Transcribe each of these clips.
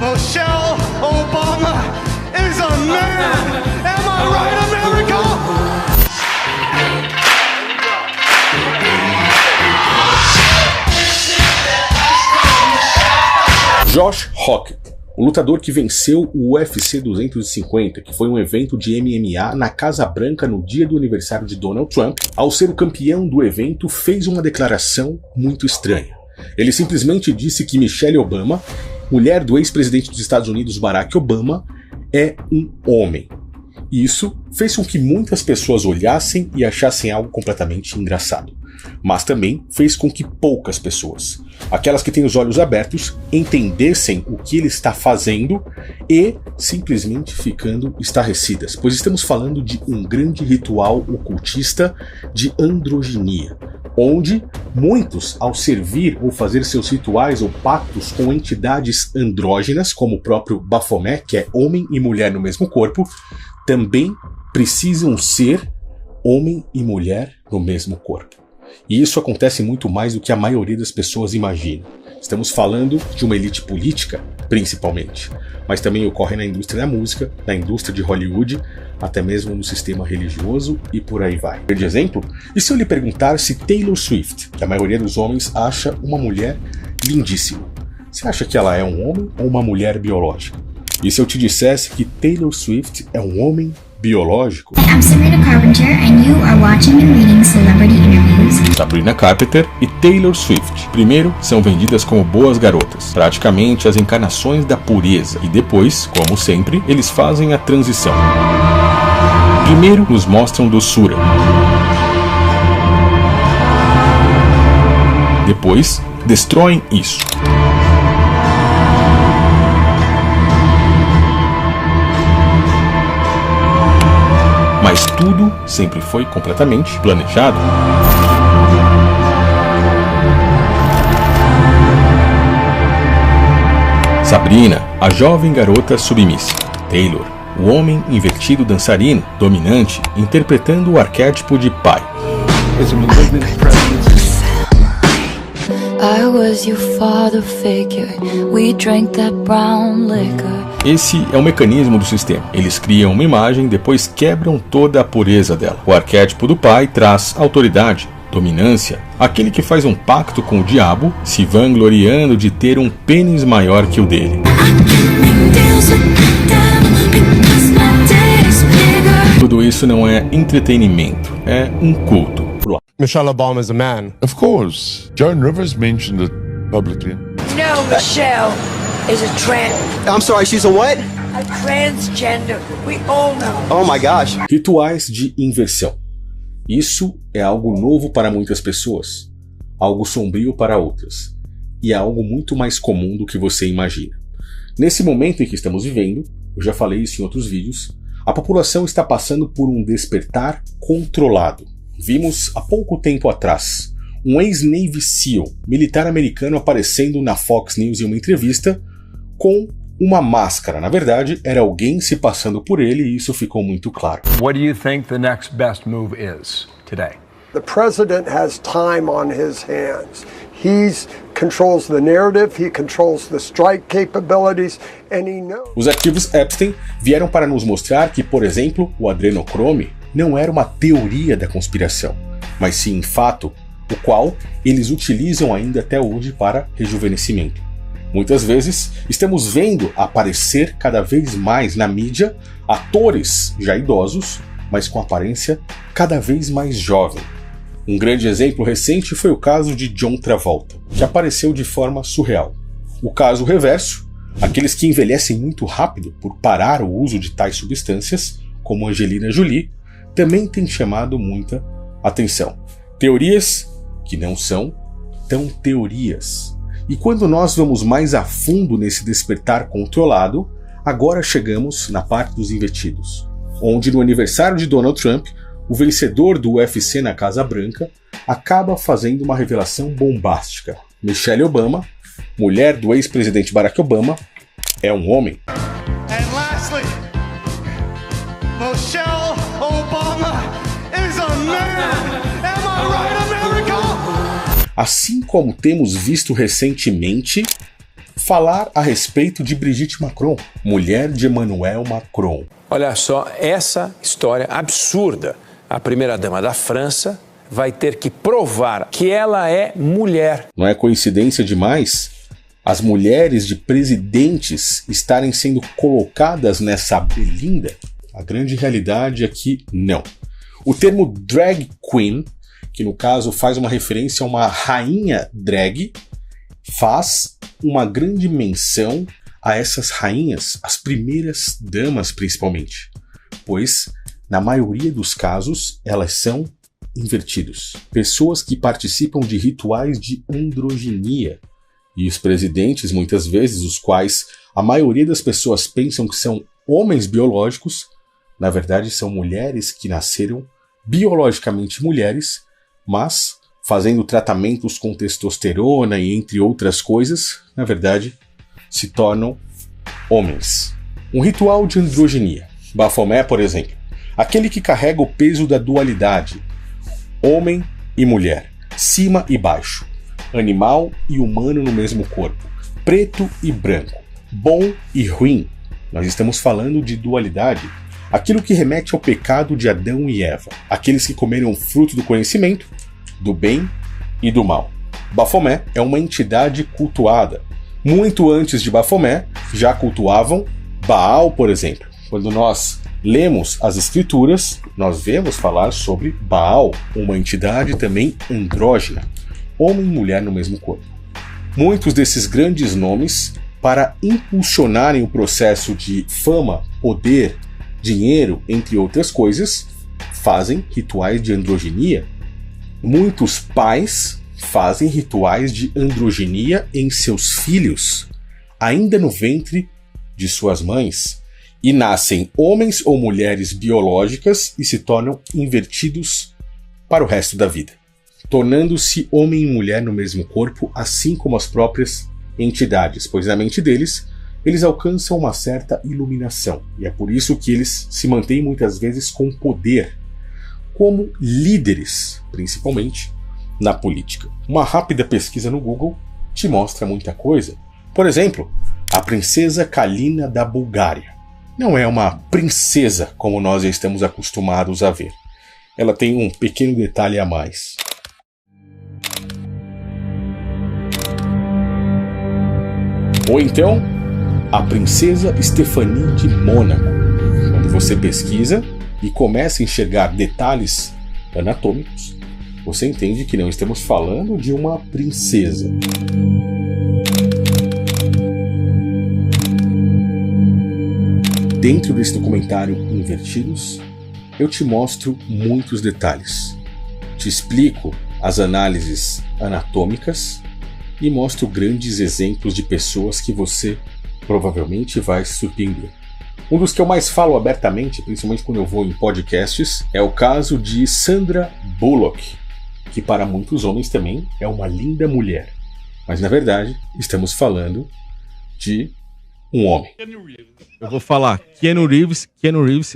Michelle Obama is a man. Am I right, America? Josh Hockett, o lutador que venceu o UFC 250, que foi um evento de MMA na Casa Branca no dia do aniversário de Donald Trump, ao ser o campeão do evento, fez uma declaração muito estranha. Ele simplesmente disse que Michelle Obama, mulher do ex-presidente dos Estados Unidos Barack Obama, é um homem. Isso fez com que muitas pessoas olhassem e achassem algo completamente engraçado. Mas também fez com que poucas pessoas, aquelas que têm os olhos abertos, entendessem o que ele está fazendo e simplesmente ficando estarrecidas, pois estamos falando de um grande ritual ocultista de androginia, onde muitos, ao servir ou fazer seus rituais ou pactos com entidades andrógenas, como o próprio Baphomet, que é homem e mulher no mesmo corpo, também precisam ser homem e mulher no mesmo corpo. E isso acontece muito mais do que a maioria das pessoas imagina. Estamos falando de uma elite política, principalmente, mas também ocorre na indústria da música, na indústria de Hollywood, até mesmo no sistema religioso e por aí vai. De exemplo, e se eu lhe perguntar se Taylor Swift, que a maioria dos homens acha uma mulher lindíssima, você acha que ela é um homem ou uma mulher biológica? E se eu te dissesse que Taylor Swift é um homem biológico? I'm Sabrina Carpenter and you are watching and reading celebrity interviews. Sabrina Carpenter e Taylor Swift. Primeiro, são vendidas como boas garotas, praticamente as encarnações da pureza, e depois, como sempre, eles fazem a transição. Primeiro, nos mostram doçura. Depois, destroem isso. Mas tudo sempre foi completamente planejado. Sabrina, a jovem garota submissa. Taylor, o homem invertido dançarino, dominante, interpretando o arquétipo de pai. I was your father figure. We drank that brown liquor. Esse é o mecanismo do sistema. Eles criam uma imagem, depois quebram toda a pureza dela. O arquétipo do pai traz autoridade, dominância, aquele que faz um pacto com o diabo, se vangloriando de ter um pênis maior que o dele. Tudo isso não é entretenimento, é um culto. Michelle Obama is a man. Of course. Joan Rivers mentioned it publicly. No, Michelle is a trans. I'm sorry, she's a what? A transgender. We all know. Oh my gosh. Rituais de inversão. Isso é algo novo para muitas pessoas, algo sombrio para outras, e é algo muito mais comum do que você imagina. Nesse momento em que estamos vivendo, eu já falei isso em outros vídeos, a população está passando por um despertar controlado. Vimos há pouco tempo atrás um ex-Navy SEAL, militar americano, aparecendo na Fox News em uma entrevista com uma máscara. Na verdade, era alguém se passando por ele e isso ficou muito claro. What do you think the next best move is today? The president has time on his hands. He controls the narrative, he controls the strike capabilities, and he knows. Os arquivos Epstein vieram para nos mostrar que, por exemplo, o adrenocrome não era uma teoria da conspiração, mas sim um fato, o qual eles utilizam ainda até hoje para rejuvenescimento. Muitas vezes estamos vendo aparecer cada vez mais na mídia atores já idosos, mas com aparência cada vez mais jovem. Um grande exemplo recente foi o caso de John Travolta, que apareceu de forma surreal. O caso reverso, aqueles que envelhecem muito rápido por parar o uso de tais substâncias, como Angelina Jolie, também tem chamado muita atenção. Teorias que não são tão teorias. E quando nós vamos mais a fundo nesse despertar controlado, agora chegamos na parte dos invertidos, onde no aniversário de Donald Trump, o vencedor do UFC na Casa Branca acaba fazendo uma revelação bombástica. Michelle Obama, mulher do ex-presidente Barack Obama, é um homem. And lastly, Michelle Obama is a man. Am I right, America? Assim como temos visto recentemente falar a respeito de Brigitte Macron, mulher de Emmanuel Macron. Olha só, essa história absurda. A primeira-dama da França vai ter que provar que ela é mulher. Não é coincidência demais as mulheres de presidentes estarem sendo colocadas nessa belinda? A grande realidade é que não. O termo drag queen, que no caso faz uma referência a uma rainha drag, faz uma grande menção a essas rainhas, as primeiras damas principalmente, pois na maioria dos casos elas são invertidos. Pessoas que participam de rituais de androginia. E os presidentes, muitas vezes, os quais a maioria das pessoas pensam que são homens biológicos, na verdade são mulheres que nasceram biologicamente mulheres, mas fazendo tratamentos com testosterona e entre outras coisas, na verdade, se tornam homens. Um ritual de androginia. Baphomet, por exemplo, aquele que carrega o peso da dualidade, homem e mulher, cima e baixo, animal e humano no mesmo corpo, preto e branco, bom e ruim. Nós estamos falando de dualidade, aquilo que remete ao pecado de Adão e Eva, aqueles que comeram o fruto do conhecimento, do bem e do mal. Baphomet é uma entidade cultuada. Muito antes de Baphomet, já cultuavam Baal, por exemplo. Quando nós lemos as escrituras, nós vemos falar sobre Baal, uma entidade também andrógena, homem e mulher no mesmo corpo. Muitos desses grandes nomes, para impulsionarem o processo de fama, poder, dinheiro, entre outras coisas, fazem rituais de androginia. Muitos pais fazem rituais de androginia em seus filhos, ainda no ventre de suas mães, e nascem homens ou mulheres biológicas e se tornam invertidos para o resto da vida, tornando-se homem e mulher no mesmo corpo, assim como as próprias entidades, pois na mente deles, eles alcançam uma certa iluminação, e é por isso que eles se mantêm muitas vezes com poder, como líderes, principalmente na política. Uma rápida pesquisa no Google te mostra muita coisa. Por exemplo, a princesa Kalina da Bulgária não é uma princesa como nós já estamos acostumados a ver. Ela tem um pequeno detalhe a mais. Ou então, a princesa Stephanie de Mônaco. Quando você pesquisa e começa a enxergar detalhes anatômicos, você entende que não estamos falando de uma princesa. Dentro desse documentário Invertidos, eu te mostro muitos detalhes. Te explico as análises anatômicas e mostro grandes exemplos de pessoas que você provavelmente vai se surpreender. Um dos que eu mais falo abertamente, principalmente quando eu vou em podcasts, é o caso de Sandra Bullock, que para muitos homens também é uma linda mulher. Mas na verdade, estamos falando de um homem. Eu vou falar, Keanu Reeves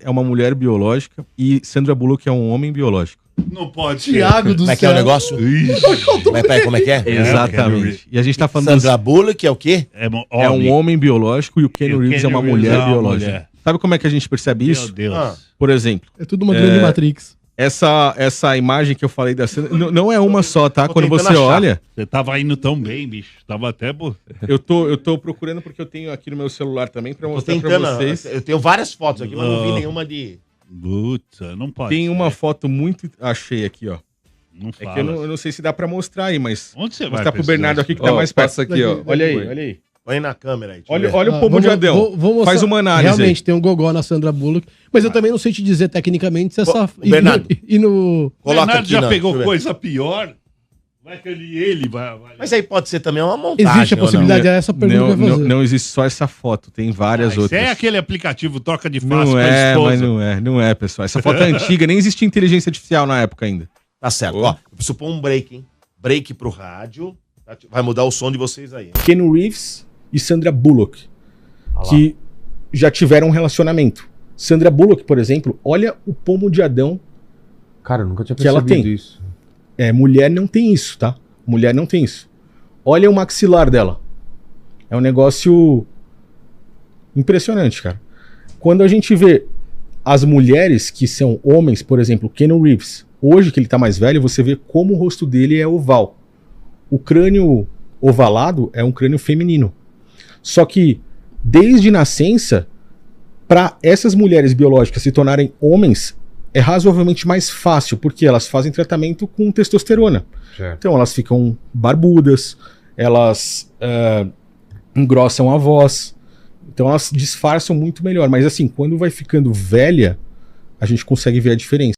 é uma mulher biológica e Sandra Bullock é um homem biológico. Não pode ser. Thiago do céu. Como é que é o negócio? Como é que é? Exatamente. E a gente tá falando... Sandra Bullock é o quê? É um homem biológico e o Keanu Reeves é uma mulher biológica. Sabe como é que a gente percebe isso? Meu Deus. Por exemplo... É tudo uma grande Matrix. Essa imagem que eu falei da cena não é uma só, tá? Quando você olha... Você tava indo tão bem, bicho. Tava até... Eu tô procurando porque eu tenho aqui no meu celular também pra mostrar pra vocês. Eu tenho várias fotos aqui, mas não vi nenhuma de... Puta, não pode Tem ser. uma foto muito... Achei aqui, ó. Não fala. É que eu não sei se dá pra mostrar aí, mas... Onde você vai mostrar pro pesquisar? Bernardo aqui que tá mais perto. Passa aqui, ó. Olha aí. Põe na câmera aí. Olha o pomo de Adão. Faz uma análise. Realmente, tem um gogó na Sandra Bullock. Mas eu também não sei te dizer tecnicamente se essa... Bernardo. no... O Bernardo já pegou coisa pior. Vai que ele vai... Mas aí pode ser também uma montagem. Existe a possibilidade, é essa pergunta que eu ia fazer. Não existe só essa foto, tem várias outras. É aquele aplicativo troca de face Não com a é, esposa. mas não é, pessoal. Essa foto é antiga, nem existia inteligência artificial na época ainda. Tá certo. Ó, eu preciso pôr um break, hein? Break pro rádio. Vai mudar o som de vocês aí. Keanu Reeves e Sandra Bullock, que já tiveram um relacionamento. Sandra Bullock, por exemplo, olha o pomo de Adão. Cara, eu nunca tinha que ela percebido tem. isso. Mulher não tem isso, tá? Mulher não tem isso. Olha o maxilar dela. É um negócio impressionante, cara. Quando a gente vê as mulheres que são homens, por exemplo, Keanu Reeves, hoje que ele tá mais velho, você vê como o rosto dele é oval. O crânio ovalado é um crânio feminino. Só que, desde nascença, para essas mulheres biológicas se tornarem homens, é razoavelmente mais fácil, porque elas fazem tratamento com testosterona. Certo. Então elas ficam barbudas, elas engrossam a voz, então elas disfarçam muito melhor. Mas assim, quando vai ficando velha, a gente consegue ver a diferença.